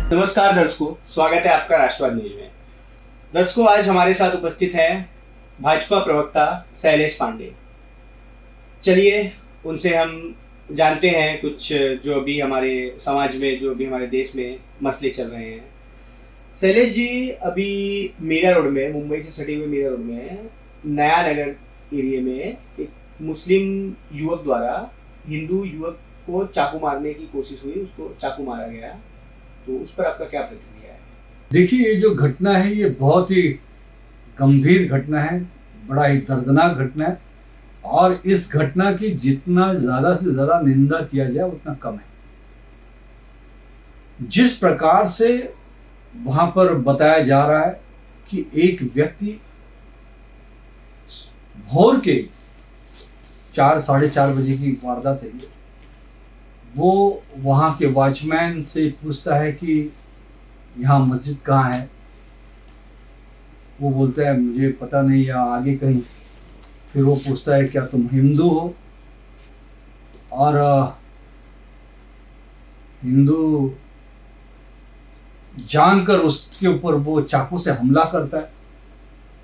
नमस्कार दर्शकों, स्वागत है आपका राष्ट्रवाद न्यूज में। दर्शकों, आज हमारे साथ उपस्थित हैं भाजपा प्रवक्ता शैलेश पांडे। चलिए उनसे हम जानते हैं कुछ जो अभी हमारे समाज में, जो अभी हमारे देश में मसले चल रहे हैं। शैलेश जी, अभी मीरा रोड में, मुंबई से सटे हुए मीरा रोड में नया नगर एरिया में एक मुस्लिम युवक द्वारा हिंदू युवक को चाकू मारने की कोशिश हुई, उसको चाकू मारा गया। तो उस पर आपका क्या प्रतिक्रिया है? देखिए, ये जो घटना है ये बहुत ही गंभीर घटना है, बड़ा ही दर्दनाक घटना है और इस घटना की जितना ज़्यादा से ज़्यादा निंदा किया जाए उतना कम है। जिस प्रकार से वहाँ पर बताया जा रहा है कि एक व्यक्ति भोर के 4 साढ़े 4 बजे की वारदात है ये, वो वहाँ के वॉचमैन से पूछता है कि यहाँ मस्जिद कहाँ है। वो बोलता है मुझे पता नहीं, या आगे कहीं। फिर वो पूछता है क्या तुम हिंदू हो, और हिंदू जानकर उसके ऊपर वो चाकू से हमला करता है।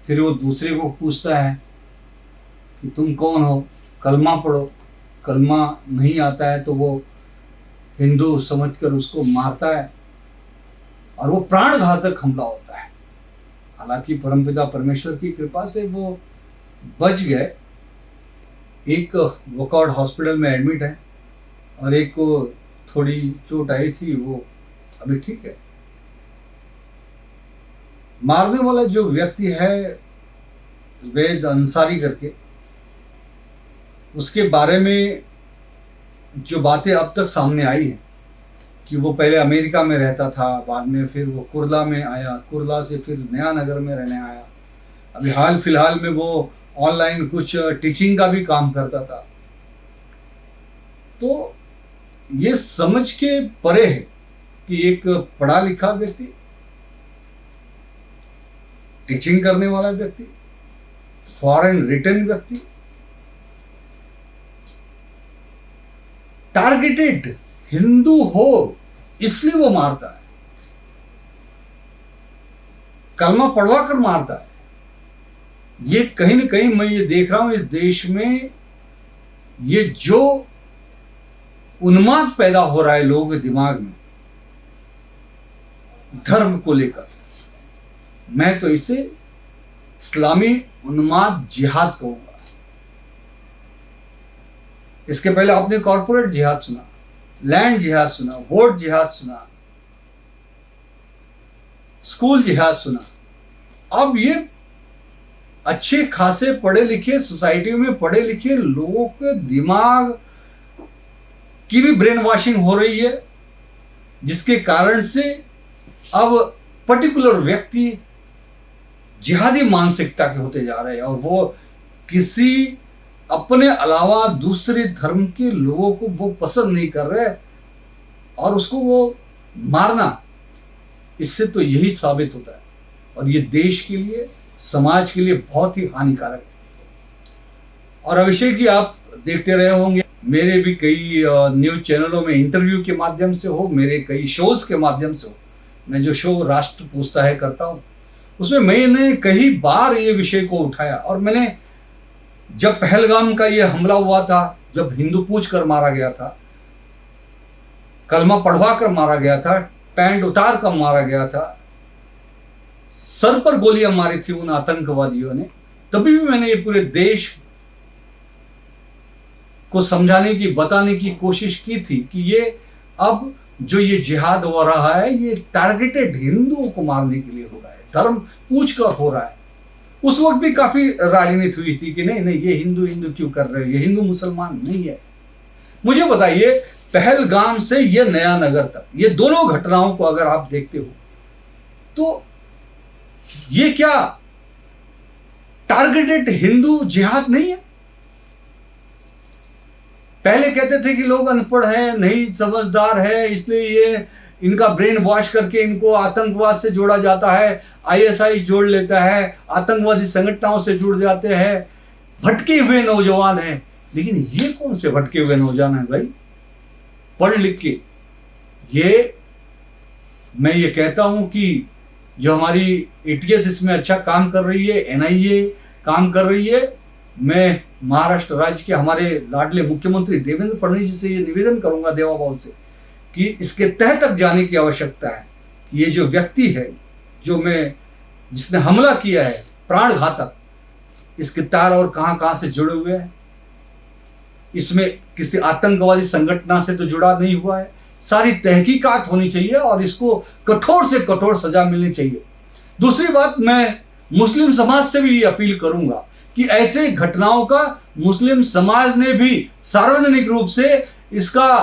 फिर वो दूसरे को पूछता है कि तुम कौन हो, कलमा पढ़ो। कलमा नहीं आता है तो वो हिंदू समझकर उसको मारता है और वो प्राणघातक हमला होता है। हालांकि परमपिता परमेश्वर की कृपा से वो बच गए। एक वॉकआउट हॉस्पिटल में एडमिट है और एक को थोड़ी चोट आई थी, वो अभी ठीक है। मारने वाला जो व्यक्ति है वेद अंसारी करके, उसके बारे में जो बातें अब तक सामने आई हैं कि वो पहले अमेरिका में रहता था, बाद में फिर वो कुर्ला में आया, कुर्ला से फिर नया नगर में रहने आया। अभी हाल फिलहाल में वो ऑनलाइन कुछ टीचिंग का भी काम करता था। तो ये समझ के परे है कि एक पढ़ा लिखा व्यक्ति, टीचिंग करने वाला व्यक्ति, फॉरेन रिटर्न व्यक्ति टारगेटेड हिंदू हो इसलिए वो मारता है, कलमा पढ़वा कर मारता है। ये कहीं ना कहीं मैं ये देख रहा हूं इस देश में ये जो उन्माद पैदा हो रहा है लोगों के दिमाग में धर्म को लेकर, मैं तो इसे इस्लामी उन्माद जिहाद कहूंगा। इसके पहले आपने कॉर्पोरेट जिहाद सुना, लैंड जिहाद सुना, वोट जिहाद सुना, स्कूल जिहाद सुना। अब ये अच्छे खासे पढ़े लिखे सोसाइटी में पढ़े लिखे लोगों के दिमाग की भी ब्रेन वॉशिंग हो रही है, जिसके कारण से अब पर्टिकुलर व्यक्ति जिहादी मानसिकता के होते जा रहे हैं और वो किसी अपने अलावा दूसरे धर्म के लोगों को वो पसंद नहीं कर रहे और उसको वो मारना, इससे तो यही साबित होता है और ये देश के लिए, समाज के लिए बहुत ही हानिकारक है। और अभिषेक जी, आप देखते रहे होंगे, मेरे भी कई न्यूज चैनलों में इंटरव्यू के माध्यम से हो, मेरे कई शोज के माध्यम से हो, मैं जो शो राष्ट्र पूछता है करता हूँ, उसमें मैंने कई बार ये विषय को उठाया। और मैंने जब पहलगाम का ये हमला हुआ था, जब हिंदू पूछ कर मारा गया था, कलमा पढ़वा कर मारा गया था, पैंट उतार कर मारा गया था, सर पर गोलियां मारी थी उन आतंकवादियों ने, तभी भी मैंने ये पूरे देश को समझाने की, बताने की कोशिश की थी कि ये अब जो ये जिहाद हो रहा है ये टारगेटेड हिंदुओं को मारने के लिए हो रहा है, धर्म पूछ कर हो रहा है। उस वक्त भी काफी राजनीति हुई थी कि नहीं नहीं, ये हिंदू हिंदू क्यों कर रहे हो, ये हिंदू मुसलमान नहीं है। मुझे बताइए, पहलगाम से ये नया नगर तक, ये दोनों घटनाओं को अगर आप देखते हो तो ये क्या टारगेटेड हिंदू जिहाद नहीं है? पहले कहते थे कि लोग अनपढ़ हैं, नहीं समझदार है, इसलिए ये इनका ब्रेन वॉश करके इनको आतंकवाद से जोड़ा जाता है, आईएसआई जोड़ लेता है, आतंकवादी संगठनों से जुड़ जाते हैं, भटके हुए नौजवान हैं। लेकिन ये कौन से भटके हुए नौजवान हैं भाई? पढ़ लिख के ये मैं ये कहता हूँ कि जो हमारी ATS इसमें अच्छा काम कर रही है, NIA काम कर रही है, मैं महाराष्ट्र राज्य के हमारे लाडले मुख्यमंत्री देवेंद्र फडणवीस जी से ये निवेदन करूंगा देवाभाव से कि इसके तह तक जाने की आवश्यकता है। ये जो व्यक्ति है जिसने हमला किया है प्राण घातक, इसके तार और कहां से जुड़े हुए हैं, इसमें किसी आतंकवादी संगठन से तो जुड़ा नहीं हुआ है। सारी तहकीकात होनी चाहिए और इसको कठोर से कठोर सजा मिलनी चाहिए। दूसरी बात, मैं मुस्लिम समाज से भी अपील करूंगा कि ऐसे घटनाओं का मुस्लिम समाज ने भी सार्वजनिक रूप से इसका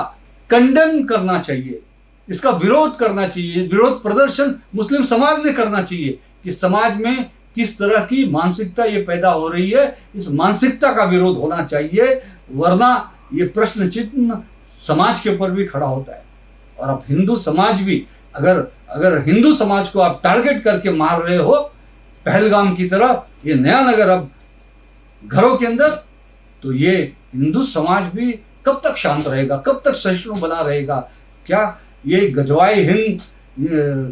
कंडेम करना चाहिए, इसका विरोध करना चाहिए। विरोध प्रदर्शन मुस्लिम समाज ने करना चाहिए कि समाज में किस तरह की मानसिकता ये पैदा हो रही है, इस मानसिकता का विरोध होना चाहिए, वरना ये प्रश्न चिन्ह समाज के ऊपर भी खड़ा होता है। और अब हिंदू समाज भी, अगर हिंदू समाज को आप टारगेट करके मार रहे हो पहलगाम की तरह, ये नया नगर अब घरों के अंदर, तो ये हिंदू समाज भी कब तक शांत रहेगा, कब तक सहिष्णु बना रहेगा? क्या ये गजवाए हिंद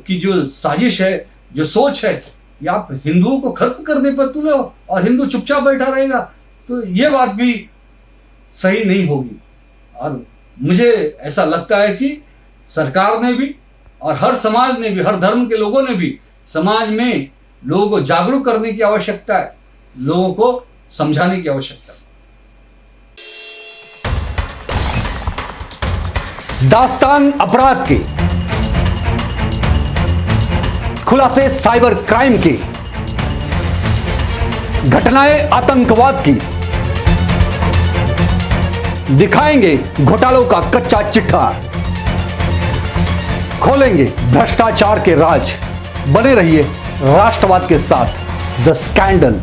की जो साजिश है, जो सोच है, ये आप हिंदुओं को खत्म करने पर तुले हो और हिंदू चुपचाप बैठा रहेगा? तो ये बात भी सही नहीं होगी। और मुझे ऐसा लगता है कि सरकार ने भी और हर समाज ने भी, हर धर्म के लोगों ने भी समाज में लोगों को जागरूक करने की आवश्यकता है, लोगों को समझाने की आवश्यकता है। दास्तान अपराध के, खुलासे साइबर क्राइम की, घटनाएं आतंकवाद की, दिखाएंगे घोटालों का कच्चा चिट्ठा, खोलेंगे भ्रष्टाचार के राज। बने रहिए राष्ट्रवाद के साथ। The scandal.